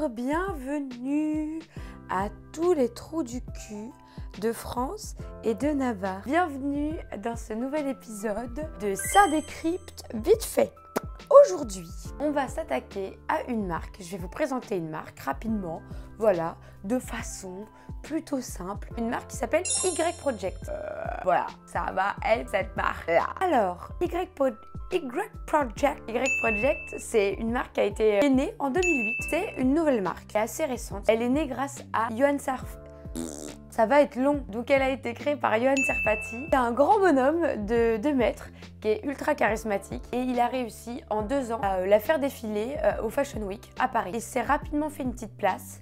Bonjour, bienvenue à tous les trous du cul de France et de Navarre. Bienvenue dans ce nouvel épisode de Ça décrypte vite fait. Aujourd'hui, on va s'attaquer à une marque. Je vais vous présenter une marque rapidement, voilà, de façon plutôt simple. Une marque qui s'appelle Y Project. Voilà, ça va être cette marque-là. Alors, Y Project, c'est une marque qui a été née en 2008. C'est une nouvelle marque, elle est assez récente. Elle est née grâce à Johan Sarfati. Ça va être long. Donc elle a été créée par Johan Sarfati. C'est un grand bonhomme de 2 mètres qui est ultra charismatique et il a réussi en 2 ans à la faire défiler au Fashion Week à Paris. Il s'est rapidement fait une petite place.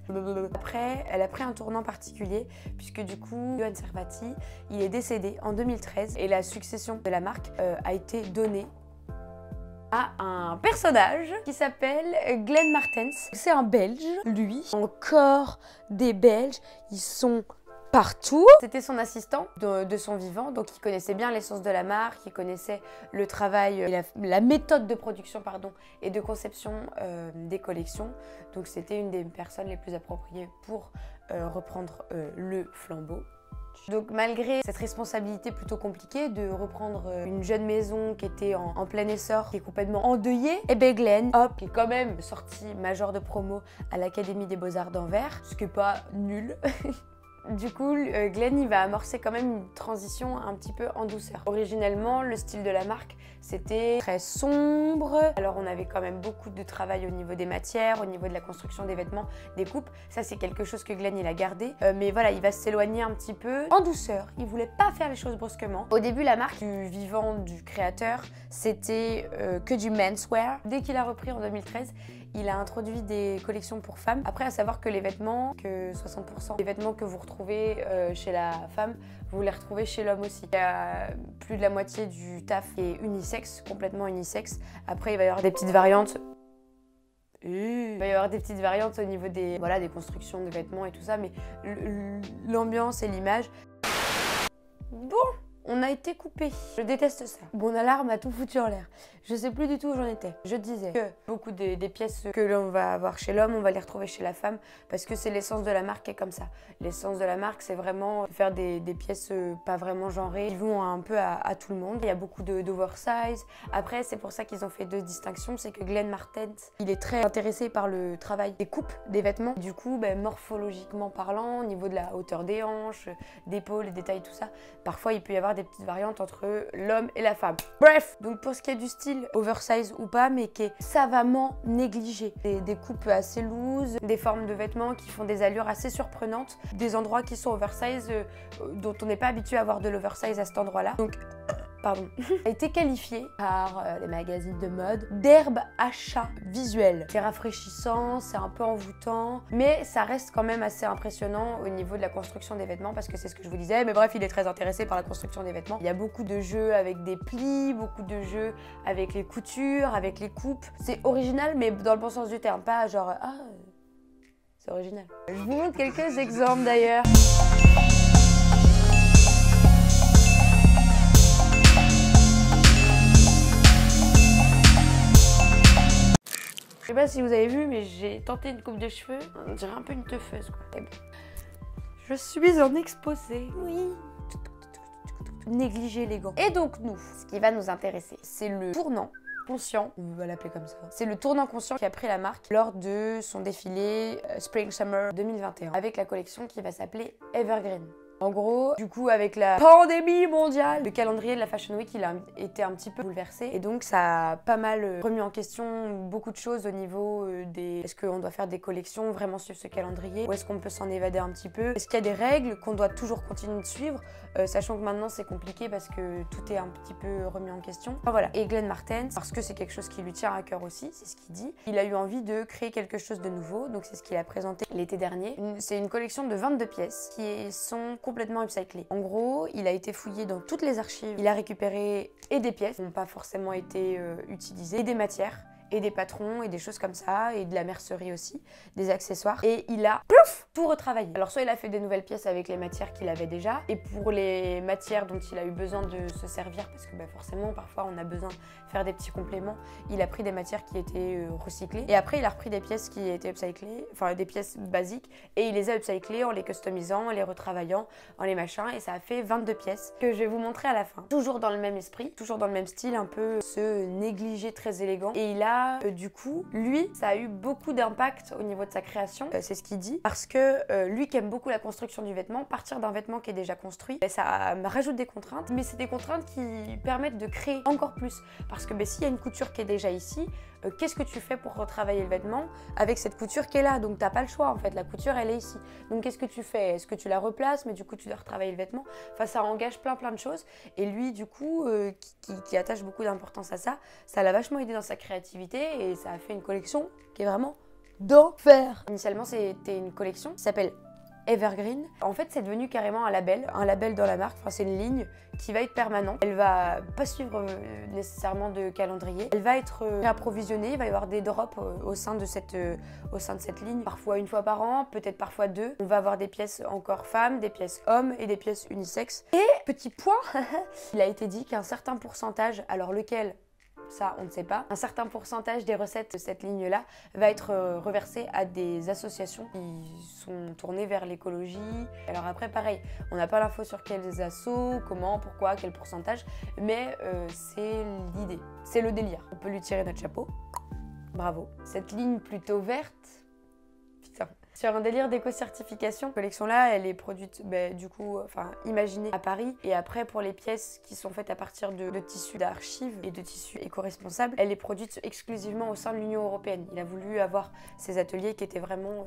Après, elle a pris un tournant particulier puisque du coup, Johan Sarfati, il est décédé en 2013 et la succession de la marque a été donnée à un personnage qui s'appelle Glenn Martens. C'est un Belge, lui. Encore des Belges, ils sont partout. C'était son assistant de son vivant, donc il connaissait bien l'essence de la marque, il connaissait le travail, et la méthode de production et de conception des collections. Donc c'était une des personnes les plus appropriées pour reprendre le flambeau. Donc malgré cette responsabilité plutôt compliquée de reprendre une jeune maison qui était en plein essor, qui est complètement endeuillée, et bien Glenn, qui est quand même sorti major de promo à l'Académie des Beaux-Arts d'Anvers, ce qui n'est pas nul. Du coup, Glenn, il va amorcer quand même une transition un petit peu en douceur. Originellement, le style de la marque, c'était très sombre. Alors, on avait quand même beaucoup de travail au niveau des matières, au niveau de la construction des vêtements, des coupes. Ça, c'est quelque chose que Glenn, il a gardé. Mais voilà, il va s'éloigner un petit peu en douceur. Il voulait pas faire les choses brusquement. Au début, la marque du vivant du créateur, c'était que du menswear. Dès qu'il a repris en 2013, il a introduit des collections pour femmes. Après, à savoir que les vêtements, que 60% des vêtements que vous retrouvez chez la femme, vous les retrouvez chez l'homme aussi. Il y a plus de la moitié du taf qui est unisexe, complètement unisexe. Après, il va y avoir des petites variantes. Il va y avoir des petites variantes au niveau des constructions de vêtements et tout ça, mais l'ambiance et l'image. Bon, on a été coupé. Je déteste ça. Mon alarme a tout foutu en l'air. Je sais plus du tout où j'en étais. Je disais que beaucoup des pièces que l'on va avoir chez l'homme, on va les retrouver chez la femme parce que c'est l'essence de la marque qui est comme ça. L'essence de la marque, c'est vraiment faire des pièces pas vraiment genrées qui vont un peu à tout le monde. Il y a beaucoup d'oversize. Après, c'est pour ça qu'ils ont fait 2 distinctions. C'est que Glenn Martens, il est très intéressé par le travail des coupes des vêtements. Du coup, morphologiquement parlant, au niveau de la hauteur des hanches, d'épaule, les détails, tout ça, parfois il peut y avoir des petites variantes entre l'homme et la femme. Bref, donc pour ce qui est du style, oversize ou pas, mais qui est savamment négligé. Des coupes assez loose, des formes de vêtements qui font des allures assez surprenantes, des endroits qui sont oversize dont on n'est pas habitué à avoir de l'oversize à cet endroit-là. Donc, pardon, a été qualifié par les magazines de mode d'herbe à chat visuel. C'est rafraîchissant, c'est un peu envoûtant, mais ça reste quand même assez impressionnant au niveau de la construction des vêtements parce que c'est ce que je vous disais. Mais bref, il est très intéressé par la construction des vêtements. Il y a beaucoup de jeux avec des plis, beaucoup de jeux avec les coutures, avec les coupes. C'est original, mais dans le bon sens du terme, pas genre « Ah, c'est original ». Je vous montre quelques exemples d'ailleurs. Je sais pas si vous avez vu, mais j'ai tenté une coupe de cheveux. On dirait un peu une teufeuse, quoi. Je suis en exposé. Oui. Négligé élégant. Et donc nous, ce qui va nous intéresser, c'est le tournant conscient, on va l'appeler comme ça. C'est le tournant conscient qui a pris la marque lors de son défilé Spring Summer 2021 avec la collection qui va s'appeler Evergreen. En gros, du coup, avec la pandémie mondiale, le calendrier de la Fashion Week, il a été un petit peu bouleversé. Et donc, ça a pas mal remis en question beaucoup de choses au niveau des... Est-ce qu'on doit faire des collections, vraiment suivre ce calendrier? Ou est-ce qu'on peut s'en évader un petit peu? Est-ce qu'il y a des règles qu'on doit toujours continuer de suivre? Sachant que maintenant, c'est compliqué parce que tout est un petit peu remis en question. Enfin, voilà. Et Glenn Martens, parce que c'est quelque chose qui lui tient à cœur aussi, c'est ce qu'il dit, il a eu envie de créer quelque chose de nouveau. Donc, c'est ce qu'il a présenté l'été dernier. C'est une collection de 22 pièces qui sont complètement upcyclé. En gros, il a été fouillé dans toutes les archives. Il a récupéré et des pièces qui n'ont pas forcément été utilisées, et des matières, et des patrons et des choses comme ça, et de la mercerie aussi, des accessoires. Et il a plouf, tout retravaillé. Alors soit il a fait des nouvelles pièces avec les matières qu'il avait déjà, et pour les matières dont il a eu besoin de se servir, parce que forcément parfois on a besoin de faire des petits compléments, il a pris des matières qui étaient recyclées. Et après il a repris des pièces qui étaient upcyclées, enfin des pièces basiques, et il les a upcyclées en les customisant, en les retravaillant, en les machins, et ça a fait 22 pièces que je vais vous montrer à la fin. Toujours dans le même esprit, toujours dans le même style, un peu ce négligé très élégant. Et il a du coup, lui, ça a eu beaucoup d'impact au niveau de sa création, c'est ce qu'il dit, parce que lui qui aime beaucoup la construction du vêtement, partir d'un vêtement qui est déjà construit, ça rajoute des contraintes, mais c'est des contraintes qui permettent de créer encore plus, parce que s'il y a une couture qui est déjà ici, qu'est-ce que tu fais pour retravailler le vêtement avec cette couture qui est là? Donc t'as pas le choix en fait, la couture elle est ici. Donc qu'est-ce que tu fais? Est-ce que tu la replaces, mais du coup tu dois retravailler le vêtement? Enfin ça engage plein de choses. Et lui du coup, qui attache beaucoup d'importance à ça, ça l'a vachement aidé dans sa créativité et ça a fait une collection qui est vraiment d'enfer. Initialement c'était une collection qui s'appelle Evergreen. En fait, c'est devenu carrément un label dans la marque. Enfin, c'est une ligne qui va être permanente. Elle va pas suivre nécessairement de calendrier. Elle va être approvisionnée. Il va y avoir des drops au sein de cette ligne. Parfois une fois par an, peut-être parfois deux. On va avoir des pièces encore femmes, des pièces hommes et des pièces unisexes. Et petit point, il a été dit qu'un certain pourcentage, alors lequel? Ça, on ne sait pas. Un certain pourcentage des recettes de cette ligne-là va être reversé à des associations qui sont tournées vers l'écologie. Alors après, pareil, on n'a pas l'info sur quels assos, comment, pourquoi, quel pourcentage, mais c'est l'idée, c'est le délire. On peut lui tirer notre chapeau. Bravo. Cette ligne plutôt verte, putain. Sur un délire d'éco-certification, cette collection-là, elle est produite, du coup, imaginée à Paris. Et après, pour les pièces qui sont faites à partir de tissus d'archives et de tissus éco-responsables, elle est produite exclusivement au sein de l'Union européenne. Il a voulu avoir ces ateliers qui étaient vraiment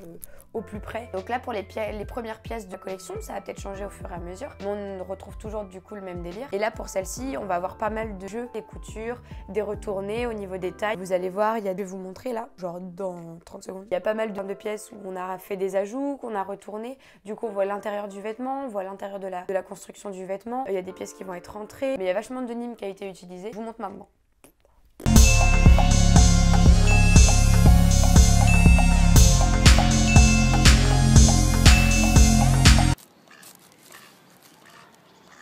au plus près. Donc là, pour les premières pièces de collection, ça va peut-être changer au fur et à mesure. Mais on retrouve toujours du coup le même délire. Et là, pour celle-ci, on va avoir pas mal de jeux, des coutures, des retournés au niveau des tailles. Vous allez voir, je vais vous montrer là, genre dans 30 secondes. Il y a pas mal de pièces où on a fait des ajouts, qu'on a retourné. Du coup, on voit l'intérieur du vêtement, on voit l'intérieur de la construction du vêtement. Il y a des pièces qui vont être rentrées, mais il y a vachement de denim qui a été utilisé. Je vous montre maintenant.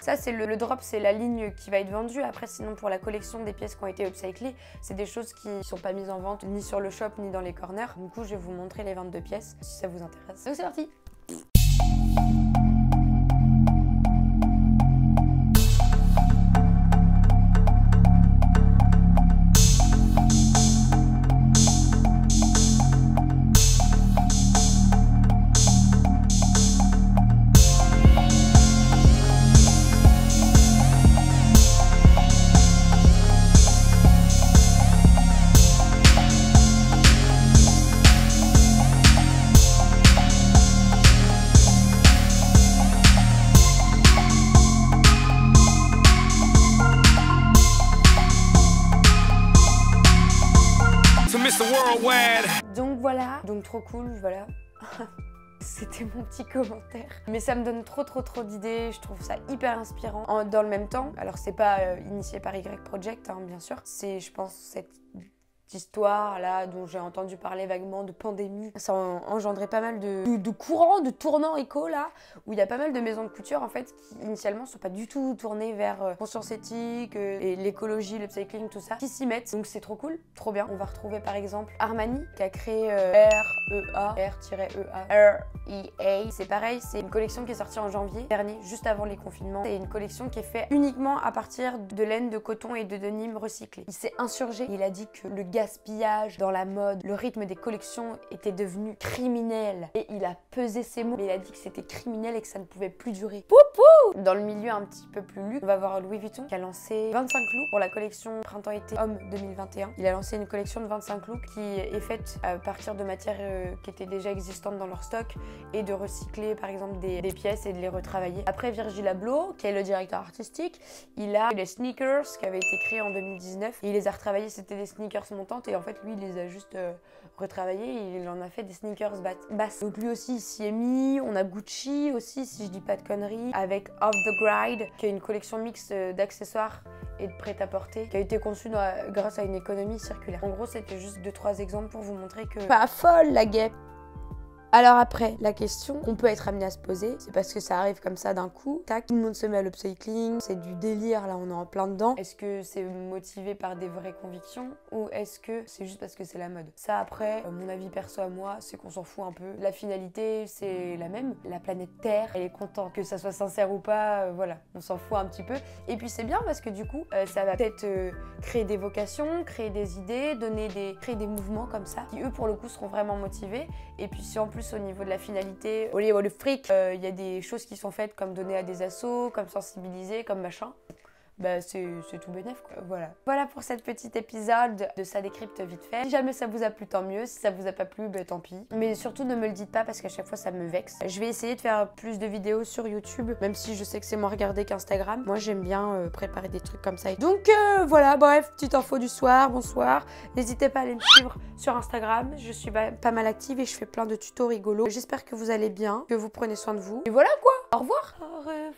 Ça, c'est le drop, c'est la ligne qui va être vendue. Après, sinon, pour la collection des pièces qui ont été upcyclées, c'est des choses qui ne sont pas mises en vente ni sur le shop ni dans les corners. Du coup, je vais vous montrer les 22 pièces si ça vous intéresse. Donc, c'est parti! Donc voilà, donc trop cool, voilà. C'était mon petit commentaire. Mais ça me donne trop d'idées, je trouve ça hyper inspirant. Dans le même temps, alors c'est pas initié par Y Project, hein, bien sûr, c'est je pense cette histoire là dont j'ai entendu parler vaguement de pandémie. Ça a engendré pas mal de courants, de tournants éco là, où il y a pas mal de maisons de couture en fait qui initialement sont pas du tout tournées vers conscience éthique et l'écologie, le cycling, tout ça, qui s'y mettent. Donc c'est trop cool, trop bien. On va retrouver par exemple Armani qui a créé R-E-A. C'est pareil, c'est une collection qui est sortie en janvier dernier, juste avant les confinements. C'est une collection qui est faite uniquement à partir de laine, de coton et de denim recyclé. Il s'est insurgé, il a dit que le gaspillage dans la mode, le rythme des collections était devenu criminel. Et il a pesé ses mots, mais il a dit que c'était criminel et que ça ne pouvait plus durer. Poupou! Dans le milieu un petit peu plus luxe, on va voir Louis Vuitton qui a lancé 25 looks pour la collection Printemps-été Homme 2021. Il a lancé une collection de 25 looks qui est faite à partir de matières qui étaient déjà existantes dans leur stock et de recycler par exemple des pièces et de les retravailler. Après, Virgil Abloh, qui est le directeur artistique, il a les sneakers qui avaient été créés en 2019 et il les a retravaillés, c'était des sneakers montantes et en fait lui il les a juste retravaillés et il en a fait des sneakers basses. Donc lui aussi il s'y est mis. On a Gucci aussi, si je dis pas de conneries, avec Off the Grid qui est une collection mixte d'accessoires et de prêt-à-porter qui a été conçu grâce à une économie circulaire. En gros, c'était juste 2-3 exemples pour vous montrer que pas folle la guêpe. Alors après, la question qu'on peut être amené à se poser, c'est parce que ça arrive comme ça d'un coup, tac, tout le monde se met à l'upcycling, c'est du délire, là on est en plein dedans. Est-ce que c'est motivé par des vraies convictions ou est-ce que c'est juste parce que c'est la mode? Ça après, mon avis perso à moi, c'est qu'on s'en fout un peu. La finalité, c'est la même. La planète Terre, elle est contente, que ça soit sincère ou pas, voilà, on s'en fout un petit peu. Et puis c'est bien parce que du coup, ça va peut-être créer des vocations, créer des idées, créer des mouvements comme ça, qui eux pour le coup seront vraiment motivés. Et puis si en plus au niveau de la finalité, au niveau du fric, il y a des choses qui sont faites comme donner à des assos, comme sensibiliser, comme machin. Bah c'est tout bénef quoi, voilà pour cet petit épisode de Ça décrypte vite fait. Si jamais ça vous a plu, tant mieux. Si ça vous a pas plu, bah tant pis. Mais surtout ne me le dites pas parce qu'à chaque fois ça me vexe. Je vais essayer de faire plus de vidéos sur YouTube, même si je sais que c'est moins regardé qu'Instagram. Moi j'aime bien préparer des trucs comme ça. Donc voilà, bref, petite info du soir, bonsoir. N'hésitez pas à aller me suivre sur Instagram, je suis pas mal active et je fais plein de tutos rigolos. J'espère que vous allez bien, que vous prenez soin de vous. Et voilà quoi, au revoir. Au revoir.